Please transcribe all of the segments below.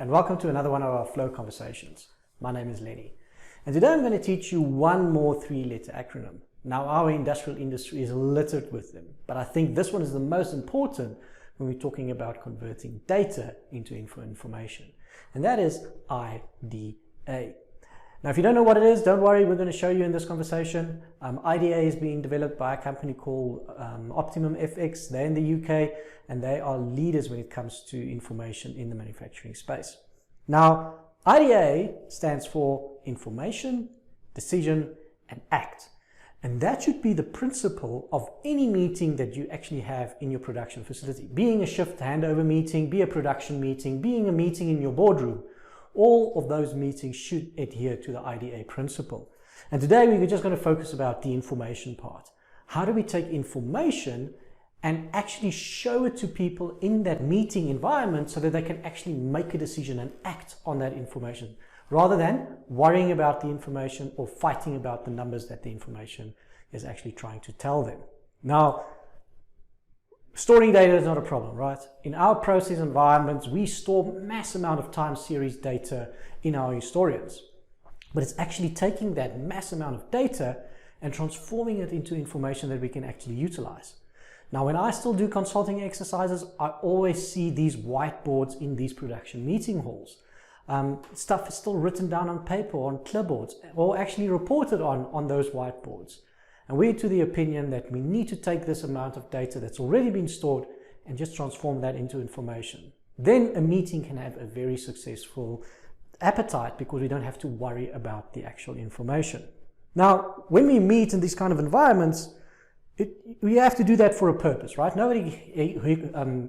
and welcome to another one of our Flow Conversations. My name is Lenny, and today I'm going to teach you one more three-letter acronym. Now, our industrial industry is littered with them, but I think this one is the most important when we're talking about converting data into information, and that is IDA. Now, if you don't know what it is, don't worry, we're going to show you in this conversation. IDA is being developed by a company called Optimum FX. They're in the UK, and they are leaders when it comes to information in the manufacturing space. Now, IDA stands for Information, Decision, and Act. And that should be the principle of any meeting that you actually have in your production facility. Being a shift handover meeting, be a production meeting, being a meeting in your boardroom. All of those meetings should adhere to the IDA principle. And today we're just going to focus about the information part. How do we take information and actually show it to people in that meeting environment so that they can actually make a decision and act on that information, rather than worrying about the information or fighting about the numbers that the information is actually trying to tell them. Now, storing data is not a problem, right? In our process environments, we store mass amount of time series data in our historians. But it's actually taking that mass amount of data and transforming it into information that we can actually utilize. Now, when I still do consulting exercises, I always see these whiteboards in these production meeting halls. Stuff is still written down on paper, on clipboards, or actually reported on those whiteboards. And we're to the opinion that we need to take this amount of data that's already been stored and just transform that into information. Then a meeting can have a very successful appetite because we don't have to worry about the actual information. Now, when we meet in these kind of environments, we have to do that for a purpose, right? Nobody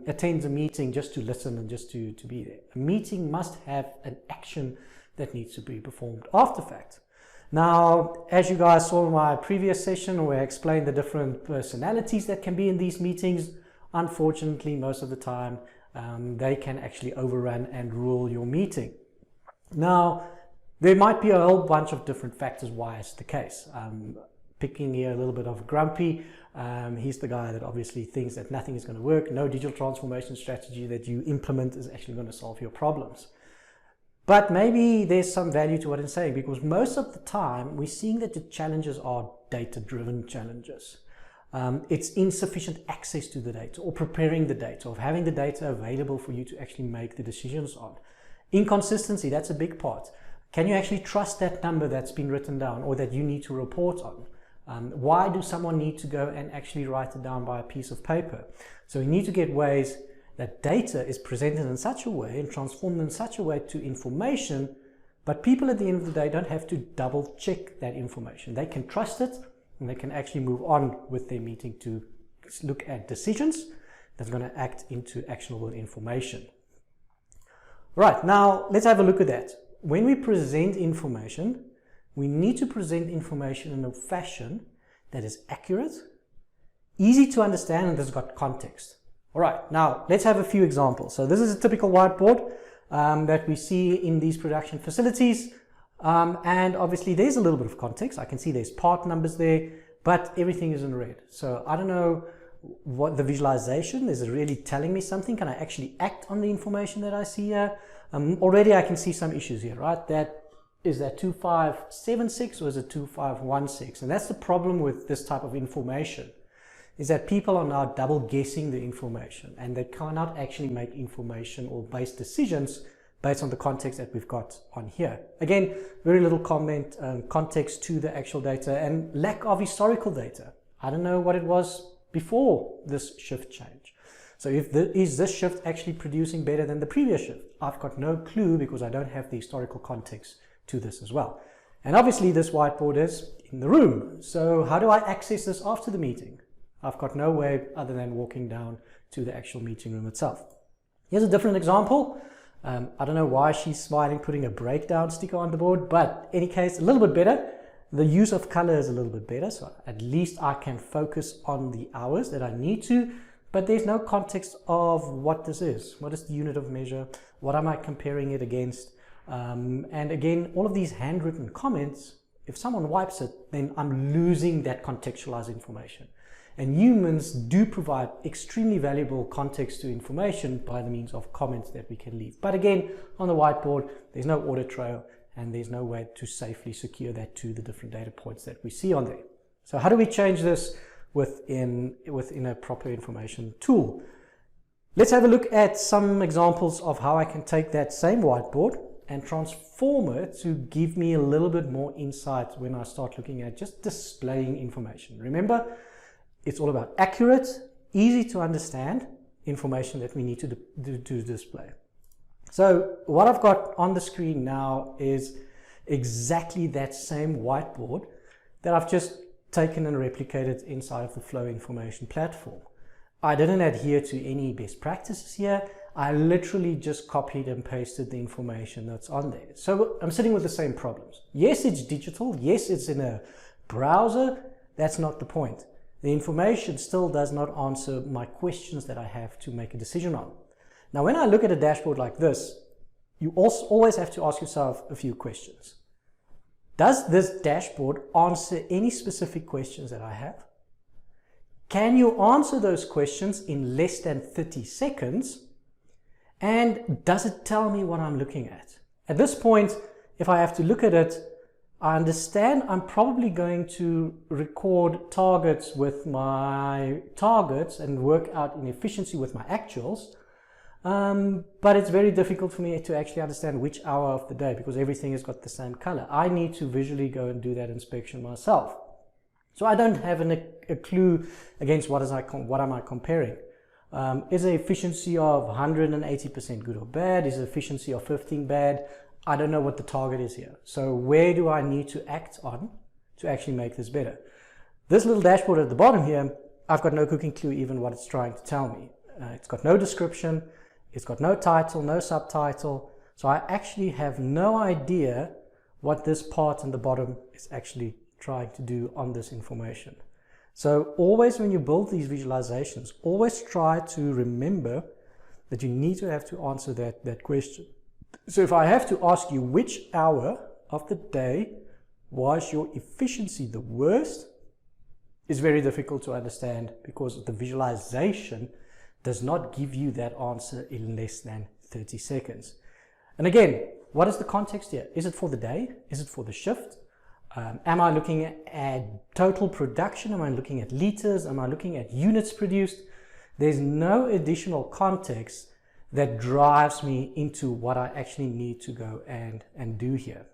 attends a meeting just to listen and just to be there. A meeting must have an action that needs to be performed after fact. Now, as you guys saw in my previous session where I explained the different personalities that can be in these meetings, unfortunately, most of the time, they can actually overrun and rule your meeting. Now, there might be a whole bunch of different factors why it's the case. Picking here a little bit of grumpy, he's the guy that obviously thinks that nothing is going to work, no digital transformation strategy that you implement is actually going to solve your problems. But maybe there's some value to what I'm saying, because most of the time we're seeing that the challenges are data-driven challenges. It's insufficient access to the data, or preparing the data, or having the data available for you to actually make the decisions on. Inconsistency, that's a big part. Can you actually trust that number that's been written down or that you need to report on? Why do someone need to go and actually write it down by a piece of paper? So we need to get ways that data is presented in such a way and transformed in such a way to information, but people at the end of the day don't have to double check that information. They can trust it and they can actually move on with their meeting to look at decisions that's going to act into actionable information. Right, now let's have a look at that. When we present information, we need to present information in a fashion that is accurate, easy to understand, and that's got context. All right, now let's have a few examples. So this is a typical whiteboard that we see in these production facilities. And obviously there's a little bit of context. I can see there's part numbers there, but everything is in red. So I don't know what the visualization is. It really telling me something? Can I actually act on the information that I see here? Already I can see some issues here, right? Is that 2576 or is it 2516? And that's the problem with this type of information, is that people are now double guessing the information and they cannot actually make information or base decisions based on the context that we've got on here. Again, very little context to the actual data and lack of historical data. I don't know what it was before this shift change. So is this shift actually producing better than the previous shift? I've got no clue because I don't have the historical context to this as well. And obviously this whiteboard is in the room. So how do I access this after the meeting? I've got no way other than walking down to the actual meeting room itself. Here's a different example. I don't know why she's smiling, putting a breakdown sticker on the board, but in any case, a little bit better. The use of color is a little bit better, so at least I can focus on the hours that I need to, but there's no context of what this is. What is the unit of measure? What am I comparing it against? And again, all of these handwritten comments, if someone wipes it, then I'm losing that contextualized information. And humans do provide extremely valuable context to information by the means of comments that we can leave. But again, on the whiteboard, there's no audit trail and there's no way to safely secure that to the different data points that we see on there. So how do we change this within a proper information tool? Let's have a look at some examples of how I can take that same whiteboard and transform it to give me a little bit more insight when I start looking at just displaying information. Remember, it's all about accurate, easy to understand information that we need to display. So what I've got on the screen now is exactly that same whiteboard that I've just taken and replicated inside of the Flow information platform. I didn't adhere to any best practices here. I literally just copied and pasted the information that's on there. So I'm sitting with the same problems. Yes, it's digital. Yes, it's in a browser. That's not the point. The information still does not answer my questions that I have to make a decision on. Now, when I look at a dashboard like this, you also always have to ask yourself a few questions. Does this dashboard answer any specific questions that I have? Can you answer those questions in less than 30 seconds? And does it tell me what I'm looking at? At this point, if I have to look at it, I understand I'm probably going to record targets with my targets and work out in efficiency with my actuals. But it's very difficult for me to actually understand which hour of the day because everything has got the same color. I need to visually go and do that inspection myself. So I don't have a clue against what am I comparing. Is the efficiency of 180% good or bad? Is the efficiency of 15 bad? I don't know what the target is here. So where do I need to act on to actually make this better? This little dashboard at the bottom here, I've got no cooking clue even what it's trying to tell me. It's got no description. It's got no title, no subtitle. So I actually have no idea what this part in the bottom is actually trying to do on this information. So always when you build these visualizations, always try to remember that you need to have to answer that question. So if I have to ask you which hour of the day was your efficiency the worst, it's very difficult to understand because the visualization does not give you that answer in less than 30 seconds. And again, what is the context here? Is it for the day? Is it for the shift? Am I looking at total production? Am I looking at liters? Am I looking at units produced? There's no additional context that drives me into what I actually need to go and do here.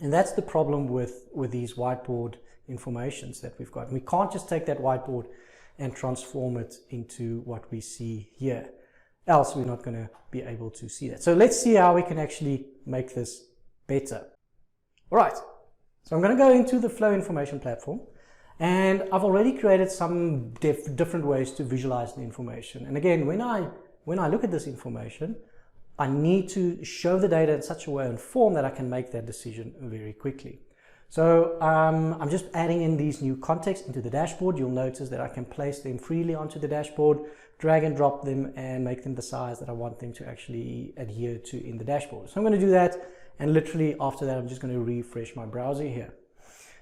And that's the problem with these whiteboard informations that we've got. We can't just take that whiteboard and transform it into what we see here. Else we're not going to be able to see that. So let's see how we can actually make this better. All right. So I'm going to go into the Flow information platform, and I've already created some different ways to visualize the information. And again, when I look at this information, I need to show the data in such a way and form that I can make that decision very quickly. So I'm just adding in these new contexts into the dashboard. You'll notice that I can place them freely onto the dashboard, drag and drop them, and make them the size that I want them to actually adhere to in the dashboard. So I'm going to do that. And literally after that, I'm just going to refresh my browser here.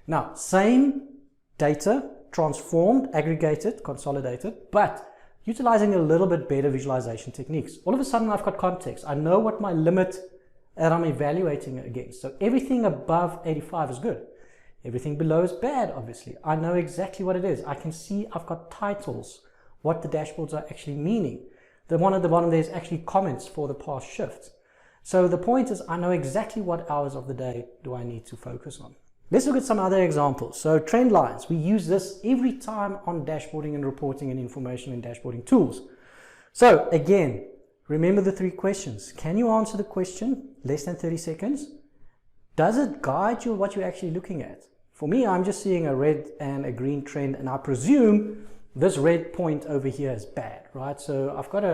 Now, same data, transformed, aggregated, consolidated, but utilizing a little bit better visualization techniques. All of a sudden, I've got context. I know what my limit that I'm evaluating against. So everything above 85 is good. Everything below is bad, obviously. I know exactly what it is. I can see I've got titles, what the dashboards are actually meaning. The one at the bottom, there's actually comments for the past shift. So the point is, I know exactly what hours of the day do I need to focus on. Let's look at some other examples. So Trendlines, we use this every time on dashboarding and reporting and information and dashboarding tools. So again, remember the 3 questions. Can you answer the question less than 30 seconds? Does it guide you what you're actually looking at? For me, I'm just seeing a red and a green trend, and I presume this red point over here is bad, right? So I've got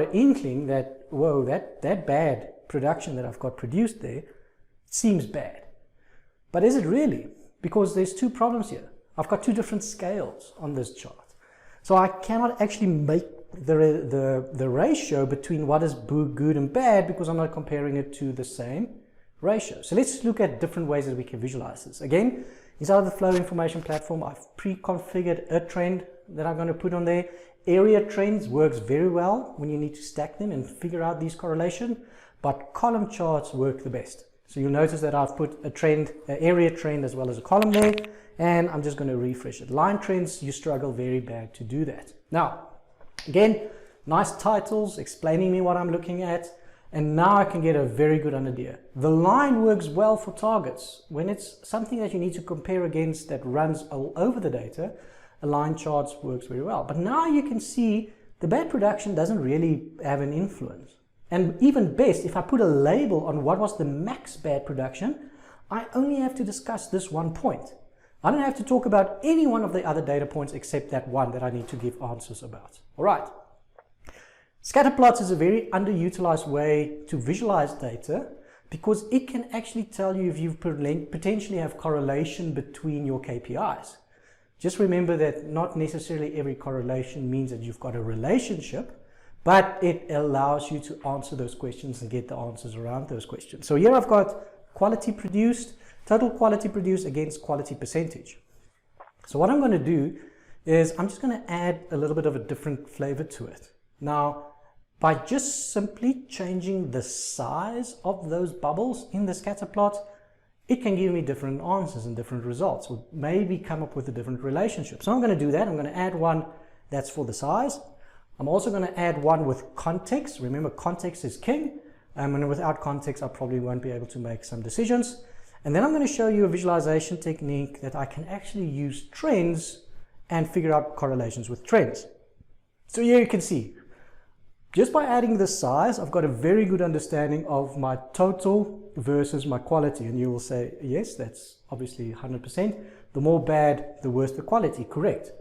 an inkling that, whoa, that bad production that I've got produced there seems bad. But is it really? Because there's 2 problems here. I've got 2 different scales on this chart. So I cannot actually make the ratio between what is good and bad because I'm not comparing it to the same ratio. So let's look at different ways that we can visualize this. Again, inside of the Flow information platform, I've pre-configured a trend that I'm going to put on there. Area trends works very well when you need to stack them and figure out these correlation, but column charts work the best. So you'll notice that I've put a trend, an area trend as well as a column there, and I'm just going to refresh it. Line trends, you struggle very bad to do that. Now, again, nice titles explaining me what I'm looking at, and now I can get a very good idea. The line works well for targets. When it's something that you need to compare against that runs all over the data, a line charts works very well. But now you can see the bad production doesn't really have an influence. And even best, if I put a label on what was the max bad production, I only have to discuss this one point. I don't have to talk about any one of the other data points except that one that I need to give answers about. All right. Scatterplots is a very underutilized way to visualize data because it can actually tell you if you potentially have correlation between your KPIs. Just remember that not necessarily every correlation means that you've got a relationship, but it allows you to answer those questions and get the answers around those questions. So here I've got quality produced, total quality produced against quality percentage. So what I'm going to do is I'm just going to add a little bit of a different flavor to it. Now, by just simply changing the size of those bubbles in the scatter plot, it can give me different answers and different results, or maybe come up with a different relationship. So I'm going to do that. I'm going to add one that's for the size. I'm also going to add one with context. Remember, context is king. And without context, I probably won't be able to make some decisions. And then I'm going to show you a visualization technique that I can actually use trends and figure out correlations with trends. So here you can see, just by adding the size, I've got a very good understanding of my total versus my quality. And you will say, yes, that's obviously 100%. The more bad, the worse the quality, correct.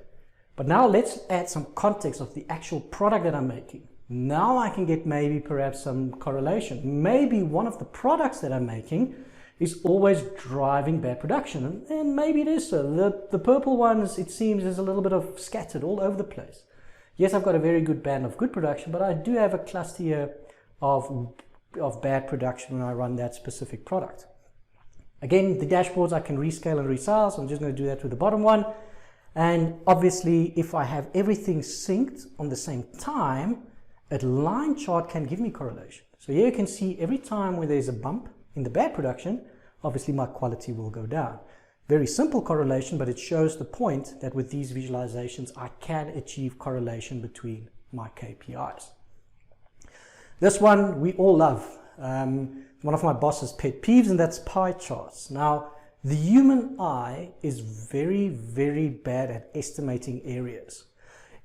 But now let's add some context of the actual product that I'm making. Now I can get maybe perhaps some correlation. Maybe one of the products that I'm making is always driving bad production. And maybe it is so. The purple ones, it seems, is a little bit of scattered all over the place. Yes, I've got a very good band of good production, but I do have a cluster here of bad production when I run that specific product. Again, the dashboards I can rescale and resize, so I'm just going to do that with the bottom one. And obviously, if I have everything synced on the same time, a line chart can give me correlation. So here you can see every time where there's a bump in the bad production, obviously my quality will go down. Very simple correlation, but it shows the point that with these visualizations, I can achieve correlation between my KPIs. This one we all love. One of my boss's pet peeves, and that's pie charts. Now, the human eye is very, very bad at estimating areas.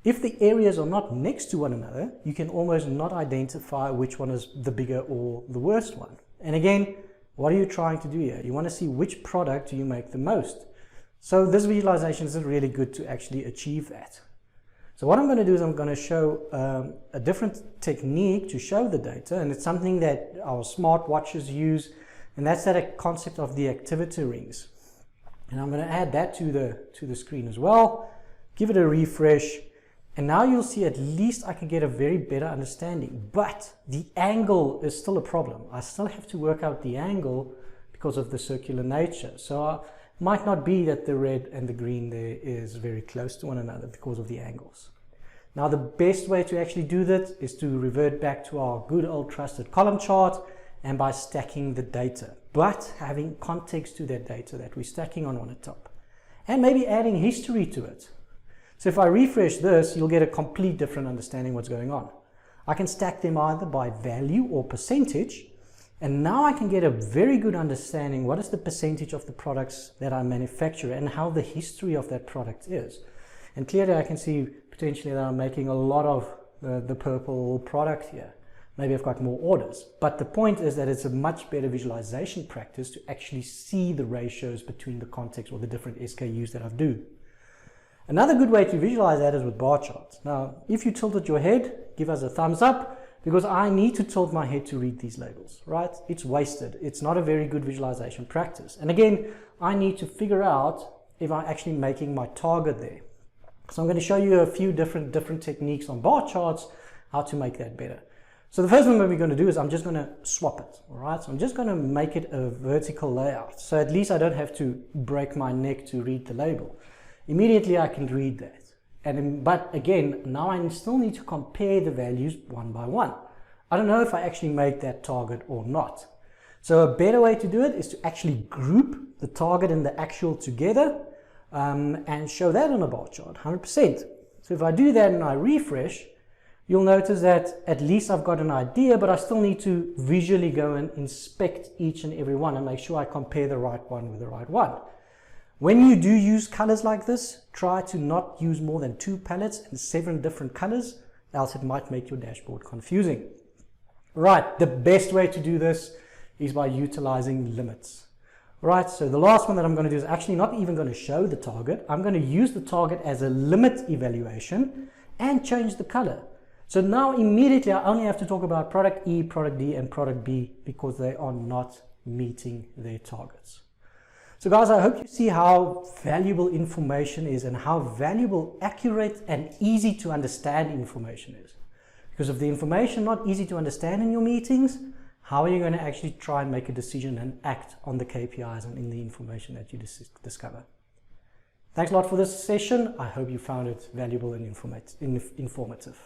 If the areas are not next to one another, you can almost not identify which one is the bigger or the worst one. And again, what are you trying to do here? You want to see which product do you make the most. So this visualization isn't really good to actually achieve that. So what I'm going to do is I'm going to show a different technique to show the data, and it's something that our smart watches use, and that's that concept of the activity rings. And I'm going to add that to the screen as well. Give it a refresh. And now you'll see at least I can get a very better understanding, but the angle is still a problem. I still have to work out the angle because of the circular nature. So it might not be that the red and the green there is very close to one another because of the angles. Now the best way to actually do that is to revert back to our good old trusted column chart and by stacking the data, but having context to that data that we're stacking on the top, and maybe adding history to it. So if I refresh this, you'll get a complete different understanding what's going on. I can stack them either by value or percentage, and now I can get a very good understanding what is the percentage of the products that I manufacture and how the history of that product is. And clearly I can see potentially that I'm making a lot of the purple product here. Maybe I've got more orders. But the point is that it's a much better visualization practice to actually see the ratios between the context or the different SKUs that I do. Another good way to visualize that is with bar charts. Now, if you tilted your head, give us a thumbs up, because I need to tilt my head to read these labels, right? It's wasted. It's not a very good visualization practice. And again, I need to figure out if I'm actually making my target there. So I'm going to show you a few different techniques on bar charts, how to make that better. So the first one we're going to do is I'm just going to swap it, all right? So I'm just going to make it a vertical layout. So at least I don't have to break my neck to read the label. Immediately I can read that. But again, now I still need to compare the values one by one. I don't know if I actually make that target or not. So a better way to do it is to actually group the target and the actual together and show that on a bar chart, 100%. So if I do that and I refresh, you'll notice that at least I've got an idea, but I still need to visually go and inspect each and every one and make sure I compare the right one with the right one. When you do use colors like this, try to not use more than 2 palettes and 7 different colors, else it might make your dashboard confusing. Right, the best way to do this is by utilizing limits. Right, so the last one that I'm going to do is actually not even going to show the target. I'm going to use the target as a limit evaluation and change the color. So now immediately I only have to talk about product E, product D, and product B because they are not meeting their targets. So guys, I hope you see how valuable information is and how valuable, accurate, and easy to understand information is. Because if the information not easy to understand in your meetings, how are you going to actually try and make a decision and act on the KPIs and in the information that you discover? Thanks a lot for this session. I hope you found it valuable and informative.